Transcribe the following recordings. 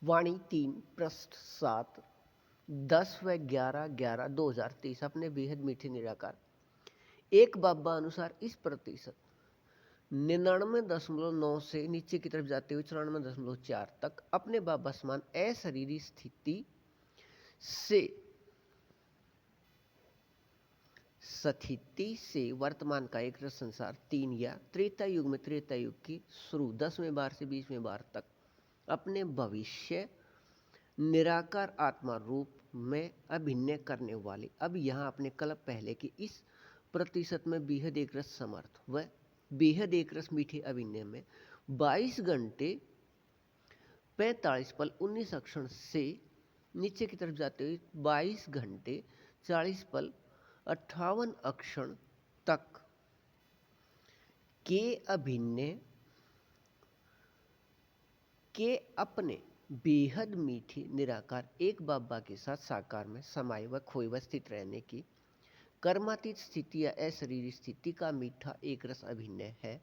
वाणी 3 पृष्ठ 7 10 व 11/11/2023 अपने बेहद मीठे निराकार एक बाबा अनुसार इस प्रतिशत 99.9 से नीचे की तरफ जाते हुए 94.4 तक अपने बाबा समान अशरीरी स्थिति से वर्तमान का एक रस संसार 3 या त्रेता युग में त्रेता युग की शुरू 10वें बार से 20वें बार तक अपने भविष्य निराकार आत्मा रूप में अभिनय करने वाले। अब यहाँ अपने कल्प पहले की इस प्रतिशत में बेहद एक रस समर्थ व बेहद एक रस मीठे अभिनय में 22 घंटे 45 पल 19 अक्षण से नीचे की तरफ जाते हुए 22 घंटे 40 पल 58 अक्षण तक के अभिनय के अपने बेहद मीठी निराकार एक बाबा के साथ साकार में समाये व खोए व स्थित रहने की कर्मातीत स्थिति या अशरीरी स्थिति का मीठा एक रस अभिनय है।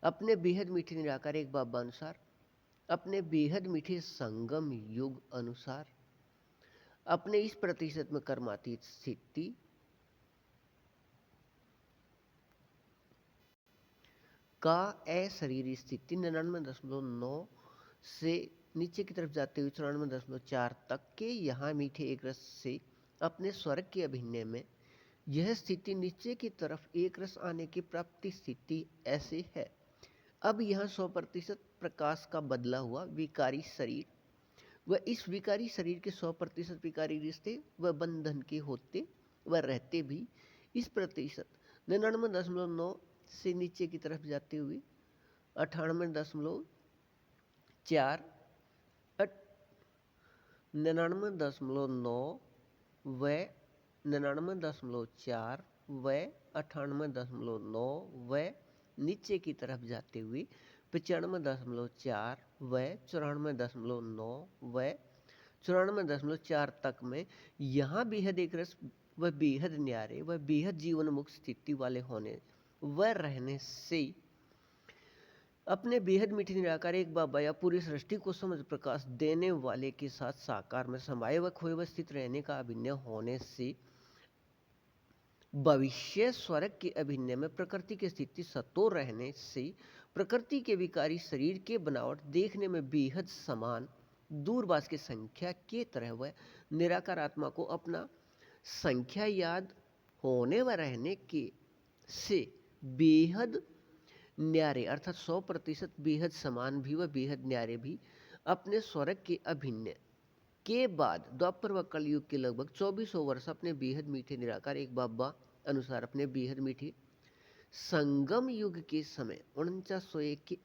अपने बेहद मीठे निराकार एक बाबा अनुसार अपने बेहद मीठे संगम युग अनुसार अपने इस प्रतिशत में कर्मातीत स्थिति का अशरीरी स्थिति 99.9 से नीचे की तरफ जाते हुए 94.4 तक के यहाँ मीठे एक रस से अपने स्वर्ग के अभिनय में यह स्थिति नीचे की तरफ एक रस आने की प्राप्ति स्थिति ऐसे है। अब यहाँ 100% प्रकाश का बदला हुआ विकारी शरीर व इस विकारी शरीर के 100% विकारी रिश्ते व बंधन के होते व रहते भी इस प्रतिशत 99.9 से नीचे की तरफ जाते हुए 98.4 99.9 व 99.4 व 98.9 व नीचे की तरफ जाते हुए 95.4 व 94.9 व 94.4 तक में यहाँ बेहद एक रस व बेहद न्यारे व बेहद जीवन मुक्त स्थिति वाले होने व रहने से अपने बेहद मीठे निराकार एक बाबा या पूरी सृष्टि को समझ प्रकाश देने वाले के साथ साकार में समाये व खोए व स्थित रहने का अभिनय होने से भविष्य स्वर्ग के अभिनय में प्रकृति की स्थिति सतो रहने से प्रकृति के विकारी शरीर के बनावट देखने में बेहद समान दूरभाष की संख्या के तरह वह निराकार आत्मा को अपना संख्या याद होने व रहने के से बेहद न्यारे अर्थात 100% बेहद समान भी व बेहद न्यारे भी अपने स्वर्ग के अभिनय के बाद द्वापर व कलयुग के लगभग 2400 वर्ष अपने बेहद मीठे निराकार एक बाबा अनुसार अपने बेहद मीठे संगम युग के समय 4901 की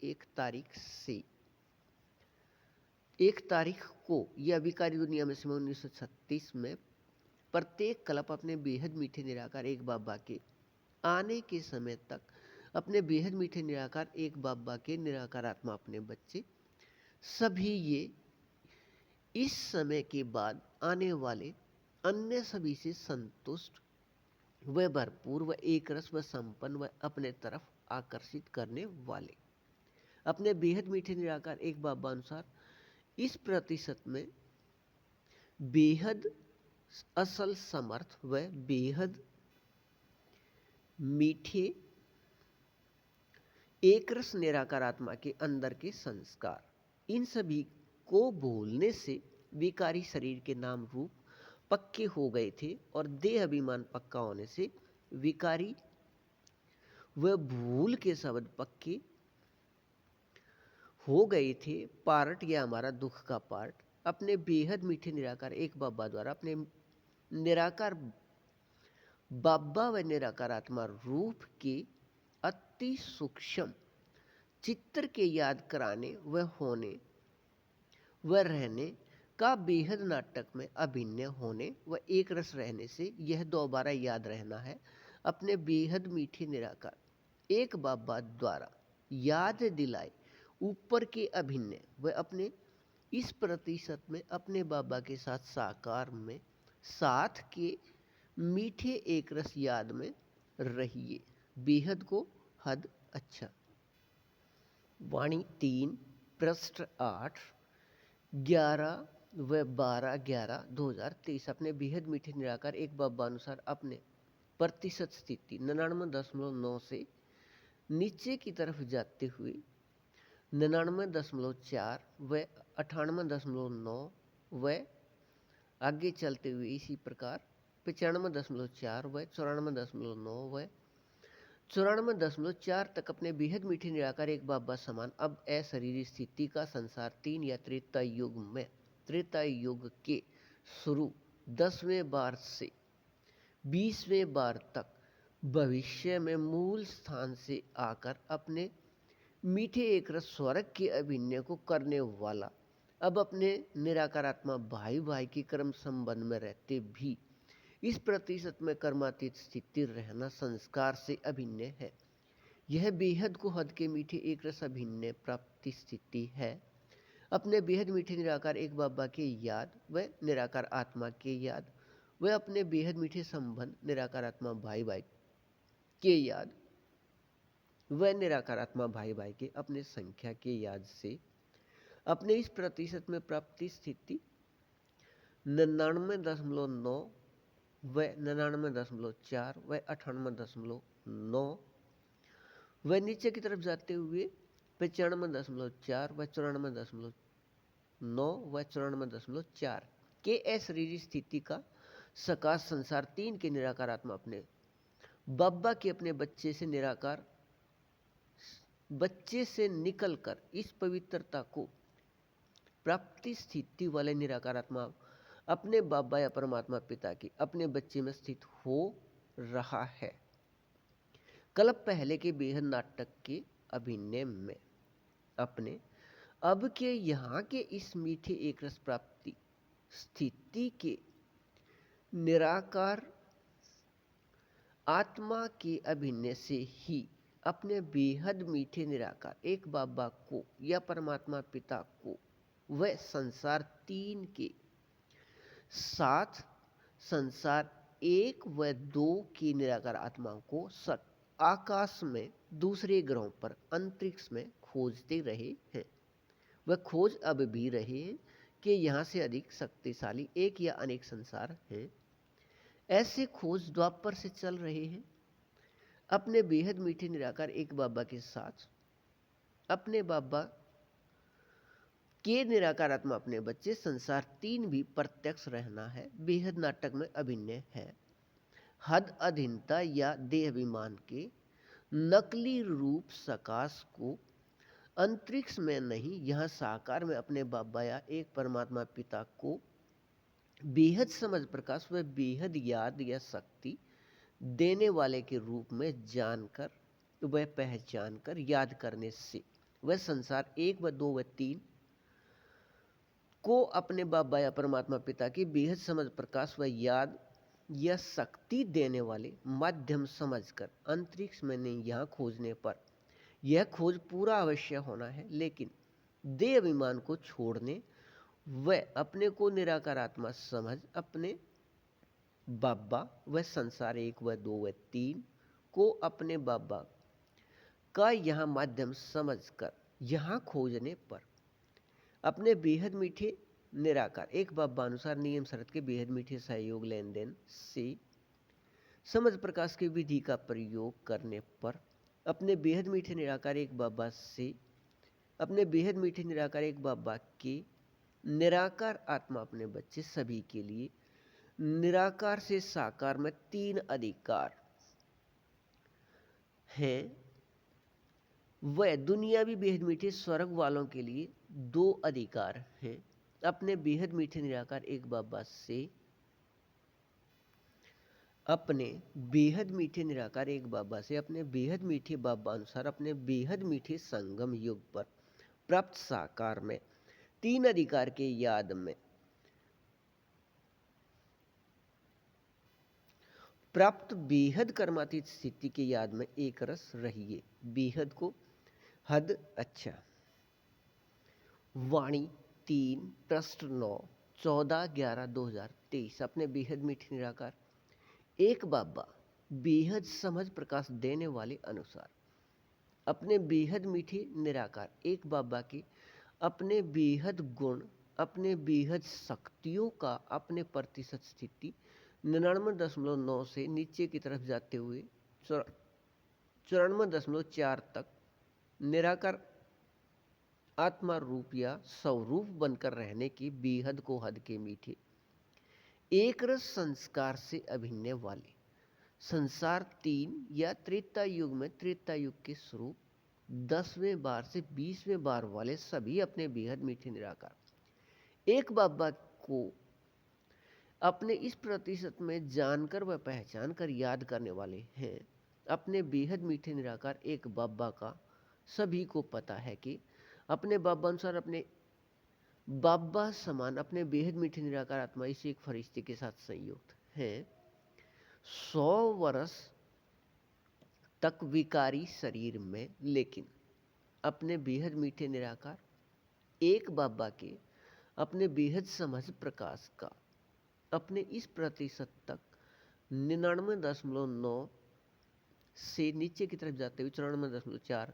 1 तारीख को यह विकारी दुनिया में समय 1936 में प्रत्येक कल्प अपने बेहद मीठे निराकार एक बाबा के आने के समय तक अपने बेहद मीठे निराकार एक बाबा के निराकार आत्मा अपने बच्चे सभी ये इस समय के बाद आने वाले अन्य सभी से संतुष्ट व भरपूर व एक रस व संपन्न व अपने तरफ आकर्षित करने वाले अपने बेहद मीठे निराकार एक बाबा अनुसार इस प्रतिशत में बेहद असल समर्थ व बेहद मीठे एक रस निराकार आत्मा के अंदर के संस्कार इन सभी को भूलने से विकारी शरीर के नाम रूप पक्के हो गए थे और देह अभिमान पक्का होने से विकारी व भूल के शब्द पक्के हो गए थे। पार्ट या हमारा दुख का पार्ट अपने बेहद मीठे निराकार एक बाबा द्वारा अपने निराकार बाबा व निराकार आत्मा रूप के अति सूक्ष्म चित्र के याद कराने व होने व रहने का बेहद नाटक में अभिनय होने व एक रस रहने से यह दोबारा याद रहना है। अपने बेहद मीठे निराकार एक बाबा द्वारा याद दिलाए ऊपर के अभिनय व अपने इस प्रतिशत में अपने बाबा के साथ साकार में साथ के मीठे एक रस याद में रहिए। बेहद को हद अच्छा। वाणी 3 पृष्ठ 8 11 व 12/11/2023 अपने बेहद मीठे निराकार एक बाबा अनुसार अपने प्रतिशत स्थिति 99.9 से नीचे की तरफ जाते हुए 99.4 व 98.9 व आगे चलते हुए इसी प्रकार 95.4 व 94.9 व 94.4 तक अपने बेहद मीठे निराकार एक बाबा समान अब अशरीरी स्थिति का संसार 3 या त्रेता युग के शुरू 10वें बार से 20वें बार तक भविष्य में मूल स्थान से आकर अपने मीठे एक रस स्वर्ग के अभिनय को करने वाला अब अपने निराकारात्मा भाई भाई के कर्म संबंध में रहते भी इस प्रतिशत में कर्मातीत स्थिति रहना संस्कार से अभिन्न है। यह बेहद को हद के मीठे एक रस अभिन्न प्राप्ति स्थिति है। अपने बेहद मीठे निराकार एक बाबा के याद व निराकार आत्मा के याद व अपने बेहद मीठे संबंध निराकार आत्मा भाई भाई के याद व निराकार आत्मा भाई भाई के अपने संख्या के याद से अपने इस प्रतिशत में प्राप्ति स्थिति 99.9 व 99.4 व 98.9 व नीचे की तरफ जाते हुए 95.4 व 94.9 व 94.4 के अशरीरी स्थिति का सकाश संसार 3 के निराकार आत्मा अपने बाबा के अपने बच्चे से निकलकर इस पवित्रता को प्राप्ति स्थिति वाले निराकार आत्मा अपने बाबा या परमात्मा पिता की अपने बच्चे में स्थित हो रहा है। कल्प पहले के बेहद नाटक के अभिनय में अपने अब के यहाँ के इस मीठे एक रस प्राप्ति स्थिति के निराकार आत्मा के अभिनय से ही अपने बेहद मीठे निराकार एक बाबा को या परमात्मा पिता को वह संसार 3 के साथ संसार 1 व 2 की निराकार आत्माओं को आकाश में दूसरे ग्रहों पर अंतरिक्ष में खोजते रहे हैं। वह खोज अब भी रहे हैं कि यहाँ से अधिक शक्तिशाली एक या अनेक संसार हैं। ऐसे खोज द्वापर से चल रहे हैं। अपने बेहद मीठे निराकार एक बाबा के साथ अपने बाबा के निराकार आत्मा अपने बच्चे संसार 3 भी प्रत्यक्ष रहना है। बेहद नाटक में अभिनय है। हद अधीनता या देहाभिमान के नकली रूप सकाश को अंतरिक्ष में नहीं यहाँ साकार में अपने बाबा या एक परमात्मा पिता को बेहद समझ प्रकाश व बेहद याद या शक्ति देने वाले के रूप में जानकर वह पहचान कर याद करने से वह संसार 1 व 2 व 3 को अपने बाबा या परमात्मा पिता की बेहद समझ प्रकाश व याद या शक्ति देने वाले माध्यम समझकर अंतरिक्ष में नहीं यहाँ खोजने पर यह खोज पूरा अवश्य होना है। लेकिन देह अभिमान को छोड़ने व अपने को निराकार आत्मा समझ अपने बाबा व संसार 1 व 2 व 3 को अपने बाबा का यहाँ माध्यम समझकर यहाँ खोजने पर अपने बेहद मीठे निराकार एक बाबा अनुसार नियम शरत के बेहद मीठे सहयोग लेन देन से समझ प्रकाश की विधि का प्रयोग करने पर अपने बेहद मीठे निराकार एक बाबा से अपने बेहद मीठे निराकार एक बाबा के निराकार आत्मा अपने बच्चे सभी के लिए निराकार से साकार में 3 अधिकार हैं। वह दुनियावी बेहद मीठे स्वर्ग वालों के लिए 2 अधिकार हैं। अपने बेहद मीठे निराकार एक बाबा से अपने बेहद मीठे निराकार एक बाबा से अपने बेहद मीठे बाबा अनुसार अपने बेहद मीठे संगम युग पर प्राप्त साकार में 3 अधिकार के याद में प्राप्त बेहद कर्मातीत स्थिति के याद में एक रस रहिए। बेहद को हद अच्छा वाणी 3 पृष्ठ 9 14/11/2023 अपने बेहद मीठे निराकार एक बाबा बेहद समझ प्रकाश देने वाले अनुसार अपने बेहद मीठे निराकार एक बाबा के अपने बेहद गुण अपने बेहद शक्तियों का अपने प्रतिशत स्थिति 99.9 से नीचे की तरफ जाते हुए 94.4 तक निराकार आत्मा रूप या स्वरूप बनकर रहने की बेहद को हद के मीठे एक रस संस्कार से अभिन्न वाले संसार 3 या त्रेता युग में त्रेता युग के स्वरूप 10वें बार से 20वें बार वाले सभी अपने बेहद मीठे निराकार एक बाबा को अपने इस प्रतिशत में जानकर व पहचान कर याद करने वाले हैं। अपने बेहद मीठे निराकार एक बाबा का सभी को पता है कि अपने बाबा अनुसार अपने बाबा समान अपने बेहद मीठे निराकार आत्मा इस एक फरिश्ते के साथ संयुक्त हैं। 100 वर्ष तक विकारी शरीर में, लेकिन अपने बेहद मीठे निराकार एक बाबा के अपने बेहद समझ प्रकाश का अपने इस प्रतिशत तक 99.9 से नीचे की तरफ जाते हुए 94.4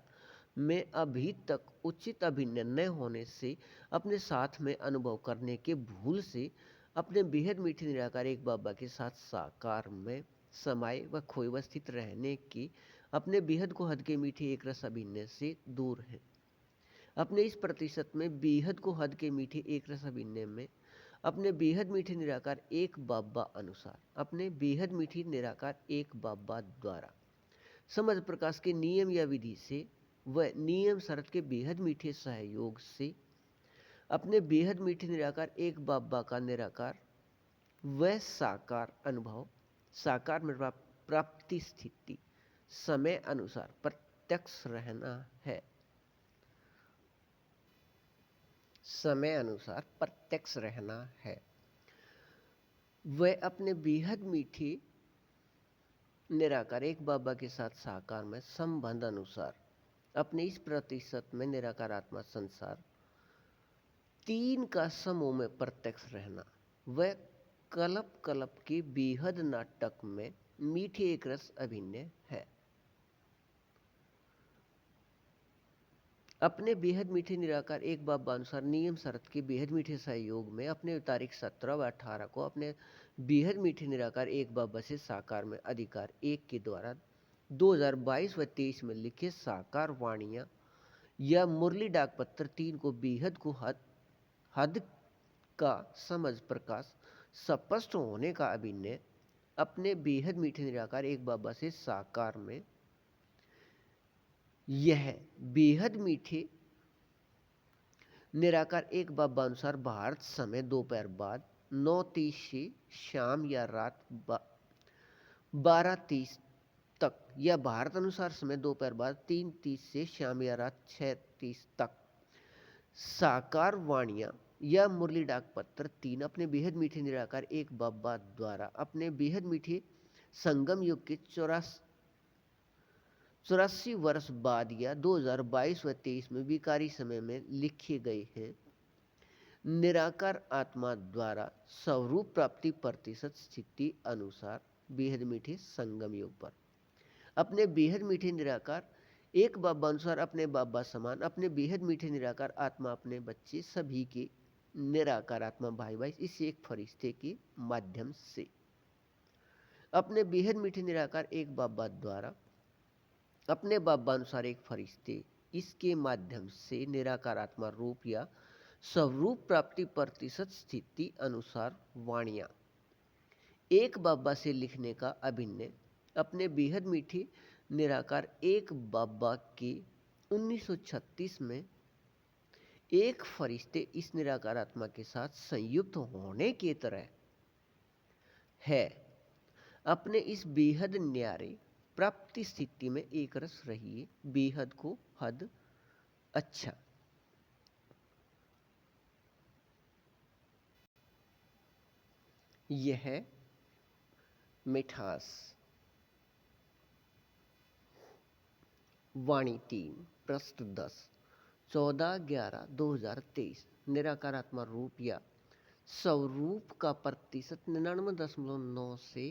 में अभी तक उचित अभिनय न होने से अपने साथ में अनुभव करने के भूल से अपने बेहद मीठे निराकार एक बाबा के साथ साकार में समाये व खोए व स्थित रहने की अपने बेहद को हद के मीठे एक रस अभिनय से दूर है। अपने इस प्रतिशत में बेहद को हद के मीठे एक रस अभिनय में अपने बेहद मीठे निराकार एक बाबा अनुसार अपने बेहद मीठी निराकार एक बाबा द्वारा समझ प्रकाश के नियम या विधि से व नियम शरत के बेहद मीठे सहयोग से अपने बेहद मीठे निराकार एक बाबा का निराकार व साकार अनुभव साकार में प्राप्ति स्थिति समय अनुसार प्रत्यक्ष रहना है। समय अनुसार प्रत्यक्ष रहना है। वह अपने बेहद मीठे निराकार एक बाबा के साथ साकार में संबंध अनुसार अपने इस प्रतिशत में निराकार आत्मा संसार 3 का समूह में प्रत्यक्ष रहना। वह कल्प कल्प के बेहद नाटक में मीठे एक रस अभिनय है। अपने बेहद मीठे निराकार एक बाबा अनुसार नियम शरत के बेहद मीठे सहयोग में अपने तारीख 17 व 18 को अपने बेहद मीठे निराकार एक बाबा से साकार में अधिकार एक के द्वारा 2022 व 23 में लिखे साकार वाणियां या मुरली डाक पत्र 3 को बेहद को हद का समझ प्रकाश स्पष्ट होने का अभिनय अपने बेहद मीठे निराकार एक बाबा से साकार में यह बेहद मीठे निराकार एक बाबा अनुसार भारत समय दोपहर बाद 9:30 से शाम या रात 12:30 तक या भारत अनुसार समय दोपहर बाद 3:30 से शाम या रात 6:30 तक साकार वाणियां या मुरली डाक पत्र 3 अपने बेहद मीठे निराकार एक बाबा द्वारा अपने बेहद मीठे संगम युग के 84 वर्ष बाद या 2022 व 23 में विकारी समय में लिखे गए हैं। निराकार आत्मा द्वारा स्वरूप प्राप्ति प्रतिशत स्थिति अनुसार बेहद मीठे संगम युग पर अपने बेहद मीठे निराकार एक बाबा अनुसार अपने बाबा समान अपने बेहद मीठे निराकार आत्मा अपने बच्चे सभी के निराकार आत्मा भाई भाई इस एक फरिश्ते के माध्यम से अपने बेहद मीठे निराकार एक बाबा द्वारा अपने बाबा अनुसार एक फरिश्ते इसके माध्यम से निराकार आत्मा रूप या स्वरूप प्राप्ति प्रतिशत स्थिति अनुसार वाणियां एक बाबा से लिखने का अभिनय अपने बेहद मीठे निराकार एक बाबा के 1936 में एक फरिश्ते इस निराकार आत्मा के साथ संयुक्त होने की तरह है। अपने इस बेहद न्यारे प्राप्ति स्थिति में एक रस रहिए बेहद को हद अच्छा। यह मिठास वाणी 3 पृष्ठ 10 14/11/2023 निराकार आत्मा रूप या स्वरूप का प्रतिशत 99.9 से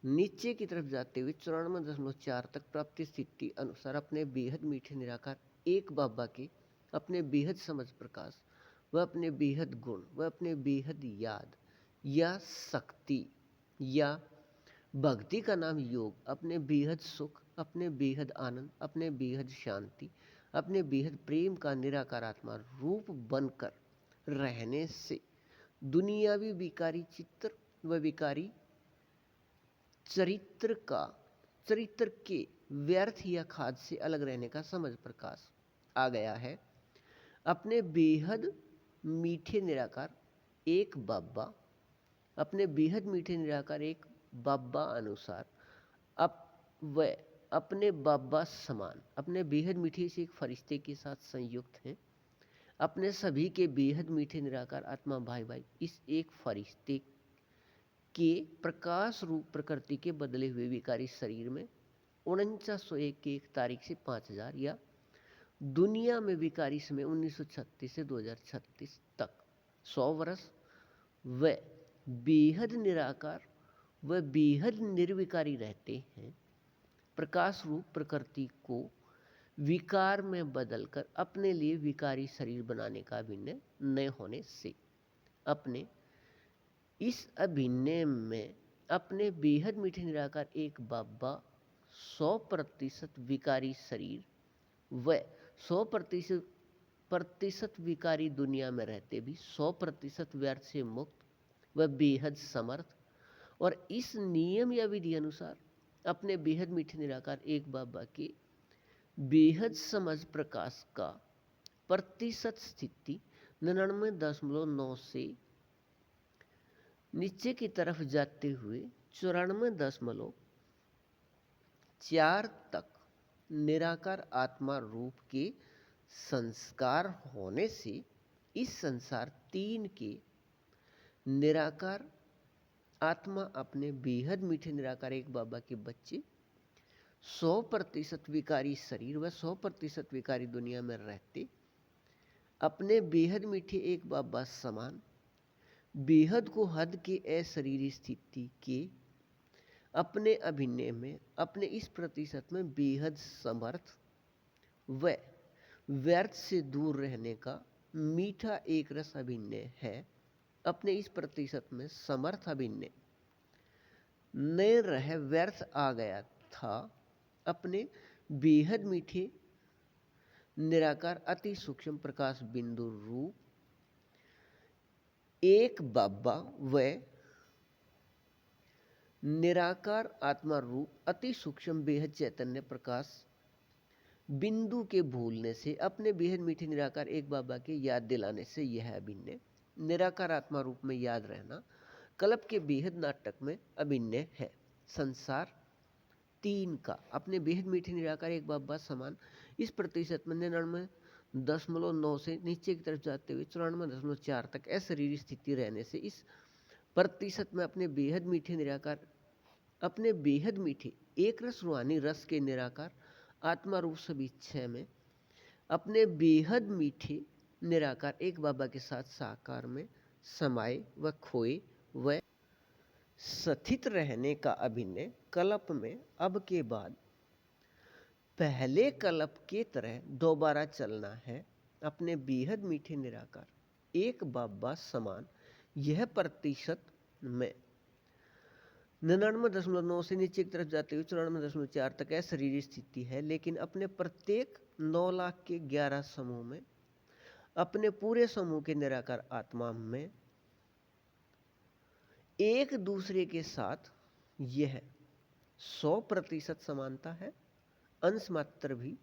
नीचे की तरफ जाते हुए 94.4 तक प्राप्ति स्थिति अनुसार अपने बेहद मीठे निराकार एक बाबा के अपने बेहद समझ प्रकाश वह अपने बेहद गुण, वह अपने बेहद याद या शक्ति या भक्ति का नाम योग, अपने बेहद सुख, अपने बेहद आनंद, अपने बेहद शांति, अपने बेहद प्रेम का निराकार आत्मा रूप बनकर रहने से दुनियावी विकारी चित्र व विकारी चरित्र के व्यर्थ या खाद से अलग रहने का समझ प्रकाश आ गया है। अपने बेहद मीठे निराकार एक बाबा, अपने बेहद मीठे निराकार एक बाबा अनुसार वह अपने बाबा समान अपने बेहद मीठे से एक फरिश्ते के साथ संयुक्त हैं। अपने सभी के बेहद मीठे निराकार आत्मा भाई भाई इस एक फरिश्ते के प्रकाश रूप प्रकृति के बदले हुए विकारी शरीर में 4901 की 1 तारीख से 5000 या दुनिया में विकारी समय 1936 से 2036 तक 100 वर्ष व बेहद निराकार व बेहद निर्विकारी रहते हैं। प्रकाश रूप प्रकृति को विकार में बदलकर अपने लिए विकारी शरीर बनाने का अभिनय न होने से अपने इस अभिनय में अपने बेहद मीठे निराकार एक बाबा 100% विकारी शरीर व 100% विकारी दुनिया में रहते भी 100% व्यर्थ से मुक्त व बेहद समर्थ और इस नियम या विधि अनुसार अपने बेहद मीठे निराकार एक बाबा के बेहद समझ प्रकाश का प्रतिशत स्थिति 99.9 से नीचे की तरफ जाते हुए 94.4 तक निराकार आत्मा रूप के संस्कार होने से इस संसार 3 के निराकार आत्मा अपने बेहद मीठे निराकार एक बाबा के बच्चे 100% विकारी शरीर व 100% विकारी दुनिया में रहते अपने बेहद मीठे एक बाबा समान बेहद को हद के अशरीरी स्थिति के अपने अभिनय में अपने इस प्रतिशत में बेहद समर्थ व व्यर्थ से दूर रहने का मीठा एक रस अभिनय है। अपने इस प्रतिशत में समर्थ अभिनय न रह व्यर्थ आ गया था। अपने बेहद मीठे निराकार अति सूक्ष्म प्रकाश बिंदु रूप एक बाबा व निराकार आत्मा रूप अति सूक्ष्म बेहद चैतन्य प्रकाश बिंदु के भूलने से अपने बेहद मीठे निराकार एक बाबा के याद दिलाने से यह अभिनय निराकार आत्मा रूप में याद रहना कल्प के बेहद नाटक में अभिनय है। संसार 3 का अपने बेहद मीठे निराकार एक बाबा समान इस प्रतिशत में 99.9 से नीचे की तरफ जाते हुए 94.4 तक अशरीरी स्थिति रहने से इस प्रतिशत में अपने बेहद मीठे निराकार अपने बेहद मीठे एक रस रूहानी रस के निराकार आत्मा रूप सभी छह में अपने बेहद मीठे निराकार एक बाबा के साथ साकार में समाये व खोए व स्थित रहने का अभिनय कल्प में अब के बाद पहले कल्प के तरह दोबारा चलना है। अपने बेहद मीठे निराकार एक बाबा समान यह प्रतिशत में 99.9 से नीचे की तरफ जाते हुए 94.4 तक अशरीरी स्थिति है। लेकिन अपने प्रत्येक 9 लाख के 11 समूह में अपने पूरे समूह के निराकार आत्मा में एक दूसरे के साथ यह 100% समानता है। अंश मात्र भी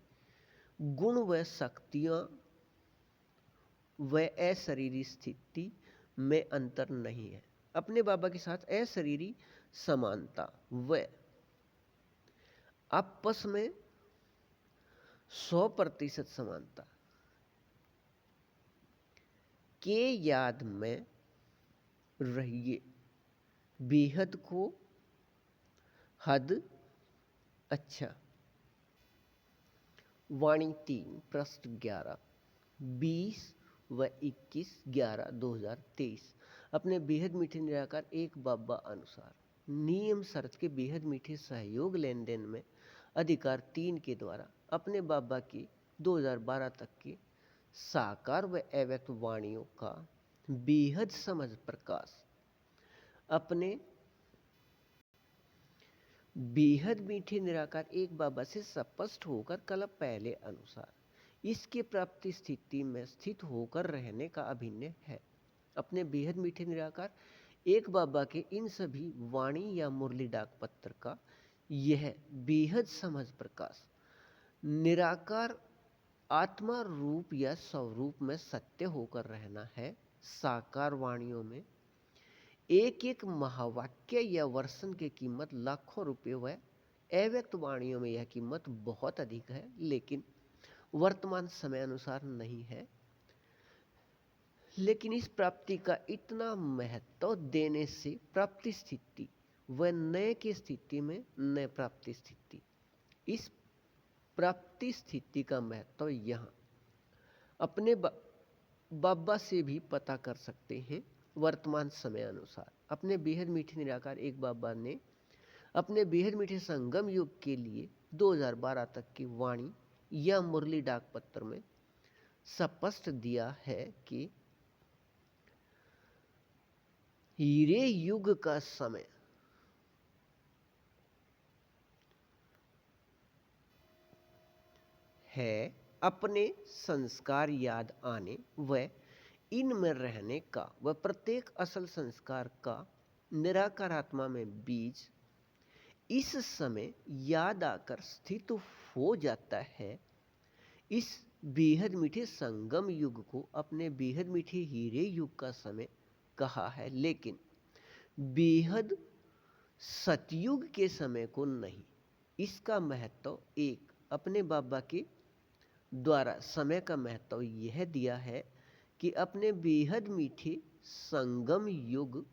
गुण व शक्तियां व अशरीरी स्थिति में अंतर नहीं है। अपने बाबा के साथ अशरीरी समानता व आपस में 100% समानता के याद में रहिए। बेहद को हद अच्छा। वाणी 3 पृष्ठ 11 20 व 21/11/2023 अपने बेहद मीठे निराकार एक बाबा अनुसार नियम शर्त के बेहद मीठे सहयोग लेन देन में अधिकार 3 के द्वारा अपने बाबा के 2012 तक के साकार व अव्यक्त वाणियों का बेहद समझ प्रकाश अपने बेहद मीठे निराकार एक बाबा से स्पष्ट होकर कल पहले अनुसार इसके प्राप्ति स्थिति में स्थित होकर रहने का अभिनय है। अपने बेहद मीठे निराकार एक बाबा के इन सभी वाणी या मुरली डाक पत्र का यह बेहद समझ प्रकाश निराकार आत्मा रूप या स्वरूप में सत्य होकर रहना है। साकार वाणियों में एक एक महावाक्य या वर्षन की कीमत लाखों रुपए व अव्यक्त वाणियों में यह कीमत बहुत अधिक है, लेकिन वर्तमान समय अनुसार नहीं है। लेकिन इस प्राप्ति का इतना महत्व देने से प्राप्ति स्थिति व नए की स्थिति में नए प्राप्ति स्थिति, इस प्राप्ति स्थिति का महत्व यहाँ अपने बाबा से भी पता कर सकते हैं। वर्तमान समय अनुसार अपने बेहद मीठे निराकार एक बाबा ने अपने बेहद मीठे संगम युग के लिए 2012 तक की वाणी या मुरली डाक पत्र में स्पष्ट दिया है कि हीरे युग का समय है अपने संस्कार याद आने व इनमें रहने का व प्रत्येक असल संस्कार का निराकार आत्मा में बीज इस समय याद आकर स्थित हो जाता है। इस बेहद मीठे संगम युग को अपने बेहद मीठे हीरे युग का समय कहा है, लेकिन बेहद सतयुग के समय को नहीं। इसका महत्व एक अपने बाबा के द्वारा समय का महत्व यह दिया है कि अपने बेहद मीठे संगम युग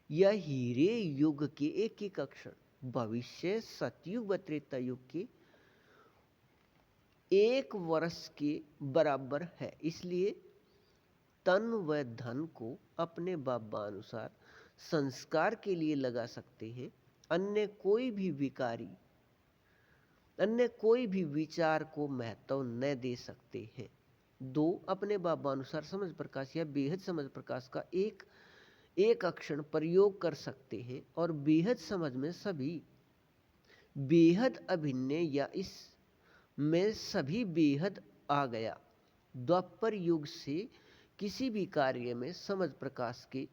या हीरे युग के एक एक अक्षर भविष्य सतयुग व त्रेता युग के 1 वर्ष के बराबर है। इसलिए तन व धन को अपने बाबा अनुसार संस्कार के लिए लगा सकते हैं। अन्य कोई भी विचार को महत्व न दे सकते हैं। 2 अपने बाबा अनुसार समझ प्रकाश या बेहद समझ प्रकाश का एक अक्षर प्रयोग कर सकते हैं और बेहद समझ में सभी बेहद अभिन्न या इस में सभी बेहद आ गया। द्वापर युग से किसी भी कार्य में समझ प्रकाश के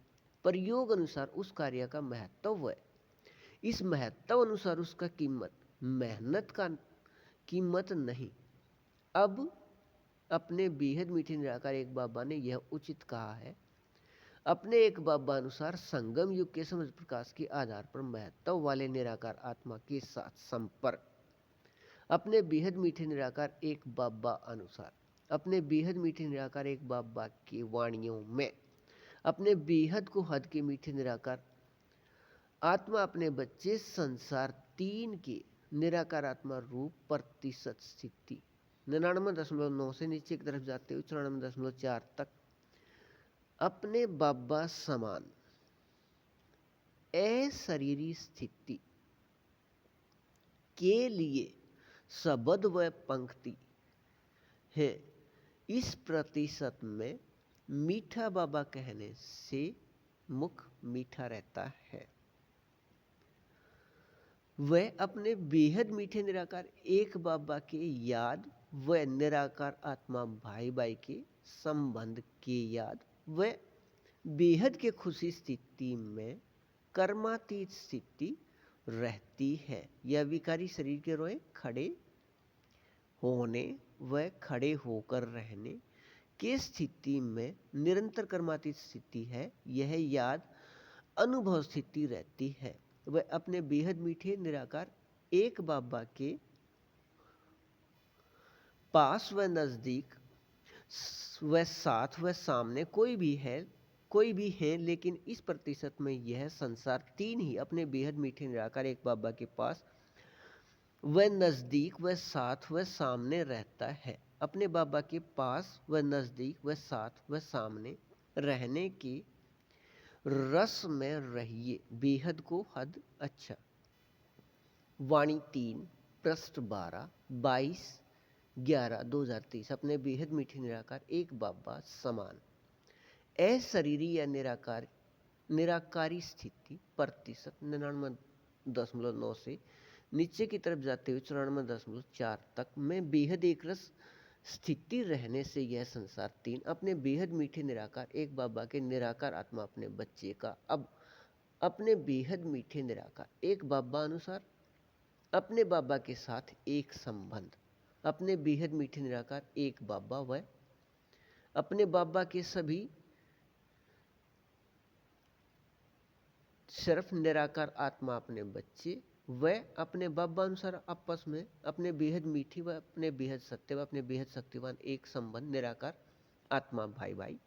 प्रयोग अनुसार उस कार्य का महत्व है। इस महत्व अनुसार उसका मेहनत का कीमत नहीं। अब अपने बेहद मीठे निराकार एक बाबा ने यह उचित कहा है, अपने एक बाबा अनुसार संगम युग के समझ प्रकाश के आधार पर महत्व वाले निराकार आत्मा के साथ संपर्क अपने बेहद मीठे निराकार एक बाबा अनुसार अपने बेहद मीठे निराकार एक बाबा की वाणियों में अपने बेहद को हद के मीठे निराकार आत्मा अपने बच्चे संसार 3 के निराकार आत्मा रूप प्रतिशत स्थिति 99.9 से नीचे की तरफ जाते हुए 94.4 तक अपने बाबा समान अशरीरी स्थिति के लिए शब्द व पंक्ति है। इस प्रतिशत में मीठा बाबा कहने से मुख मीठा रहता है। वह अपने बेहद मीठे निराकार एक बाबा के याद व निराकार आत्मा भाई भाई के संबंध के याद व बेहद के खुशी स्थिति में कर्मातीत स्थिति रहती है। यह विकारी शरीर के रोए खड़े होने व खड़े होकर रहने के स्थिति में निरंतर कर्मातीत स्थिति है। यह याद अनुभव स्थिति रहती है। वह अपने बेहद मीठे निराकार एक बाबा के पास व नजदीक व साथ व सामने कोई भी है, लेकिन इस प्रतिशत में यह संसार 3 ही अपने बेहद मीठे निराकार एक बाबा के पास व नजदीक व साथ व सामने रहता है। अपने बाबा के पास व नजदीक व साथ व सामने रहने की रस में रहिए। बेहद को हद अच्छा। वाणी 3 पृष्ठ 12 22 11/2023 अपने बेहद मीठे निराकार एक बाबा समान अशरीरी या निराकारी स्थिति प्रतिशत 99.9 से नीचे की तरफ जाते हुए 94.4 तक में बेहद एकरस स्थिति रहने से यह संसार 3 अपने बेहद मीठे निराकार एक बाबा के निराकार आत्मा अपने बच्चे का अब अपने बेहद मीठे निराकार एक बाबा अनुसार अपने बाबा के साथ एक संबंध अपने बेहद मीठे निराकार एक बाबा व अपने बाबा के सभी सिर्फ निराकार आत्मा अपने बच्चे व अपने बाबा अनुसार आपस में अपने बेहद मीठी व अपने बेहद सत्य व अपने बेहद शक्तिवान एक संबंध निराकार आत्मा भाई भाई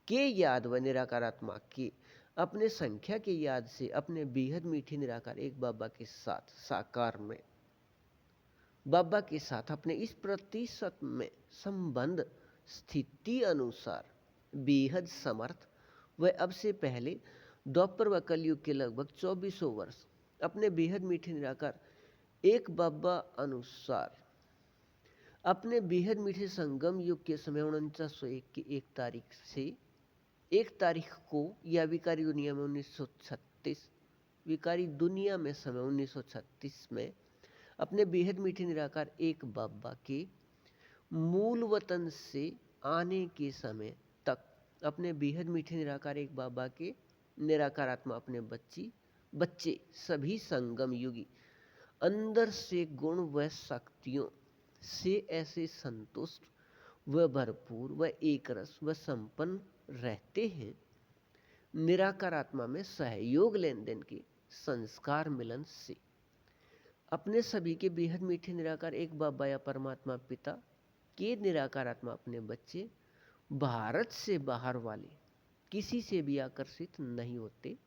के याद व निराकार आत्मा के अपने संख्या के याद से अपने बेहद मीठी निराकार एक बाबा के साथ साकार में बाबा के साथ अपने इस प्रतिशत में संबंध स्थिति अनुसार बेहद समर्थ व अब से पहले द्वापर व कलयुग के लगभग 2400 वर्ष अपने बेहद मीठे निराकार एक बाबा अनुसार अपने बेहद मीठे संगम युग के समय 4901 की 1 तारीख को या विकारी दुनिया में 1936 विकारी दुनिया में समय 1936 में अपने बेहद मीठे निराकार एक बाबा के मूल वतन से आने के समय तक अपने बेहद मीठे निराकार एक बाबा के निराकार आत्मा अपने बच्चे सभी संगम युगी अंदर से गुण व शक्तियों से ऐसे संतुष्ट व भरपूर व एकरस व संपन्न रहते हैं निराकार आत्मा में सहयोग लेन देन के संस्कार मिलन से अपने सभी के बेहद मीठे निराकार एक बाबा या परमात्मा पिता के निराकार आत्मा अपने बच्चे भारत से बाहर वाले किसी से भी आकर्षित नहीं होते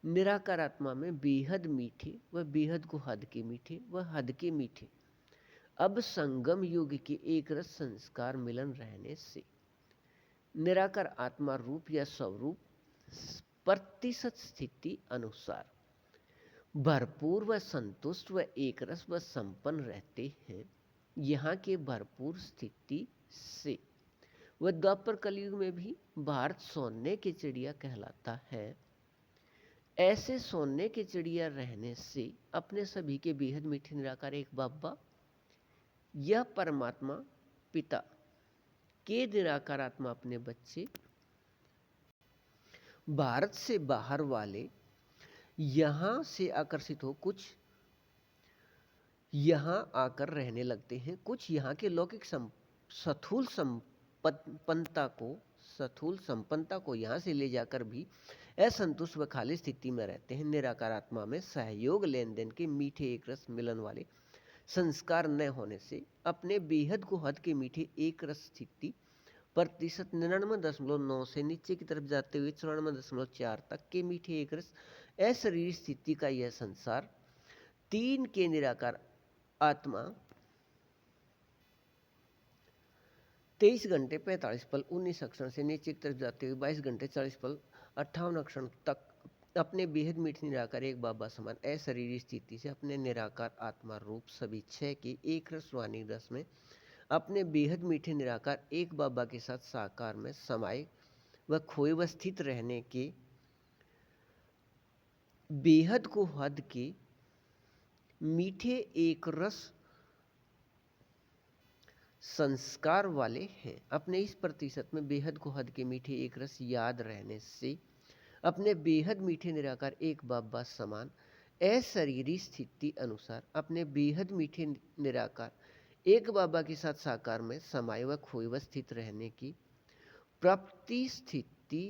निराकार आत्मा में बेहद मीठे व बेहद को हद के मीठे व हद के मीठे अब संगम युग के एक रस संस्कार मिलन रहने से निराकार आत्मा रूप या स्वरूप प्रतिशत स्थिति अनुसार भरपूर व संतुष्ट व एकरस व संपन्न रहते हैं यहाँ के भरपूर स्थिति से वह द्वापर कलयुग में भी भारत सोने की चिड़िया कहलाता है ऐसे सोने की चिड़िया रहने से अपने सभी के बेहद मीठे निराकार एक बाबा या परमात्मा पिता के निराकार आत्मा अपने बच्चे भारत से बाहर वाले यहाँ से आकर्षित हो कुछ यहाँ आकर रहने लगते हैं कुछ यहाँ के लौकिक स्थूल संपन्नता को यहाँ से ले जाकर भी असंतुष्ट व खाली स्थिति में रहते हैं निराकार आत्मा में सहयोग लेन देन के मीठे एक रस मिलन वाले संस्कार न होने से अपने बेहद को हद के मीठे एक रस स्थिति प्रतिशत 99.9 से नीचे की तरफ जाते हुए 94.4 तक के मीठे एक रस अशरीरी स्थिति का यह संसार 3 के निराकार आत्मा 23 घंटे 45 पल 19 अक्षर से नीचे की तरफ जाते हुए 22 घंटे 40 पल 58 अक्षर तक अपने बेहद मीठे निराकार एक बाबा समान अशरीरी स्थिति से अपने निराकार आत्मा रूप सभी 6 के एक रस वाणी रस में अपने बेहद मीठे निराकार एक बाबा के साथ साकार में समाये व खोए व स्थित रहने के बेहद को हद के मीठे एक रस संस्कार वाले हैं अपने इस प्रतिशत में बेहद को हद के मीठे एक रस याद रहने से अपने बेहद मीठे निराकार एक बाबा समान अशरीरी स्थिति अनुसार अपने बेहद मीठे निराकार एक बाबा के साथ साकार में समाये व खोए व स्थित रहने की प्राप्ति स्थिति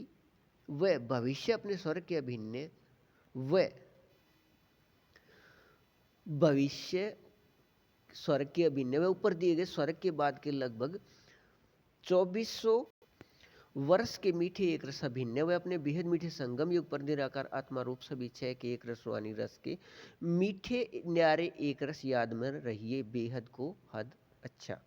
व भविष्य अपने स्वर्ग के अभिन्न व भविष्य स्वर्ग के अभिन्न व ऊपर दिए गए स्वर्ग के बाद के लगभग 2400 वर्ष के मीठे एक रस अभिन्न व अपने बेहद मीठे संगम युग पर निराकार आत्मा रूप सभी 6 के एक रस वाणी रस के मीठे न्यारे एक रस याद में रहिए बेहद को हद अच्छा।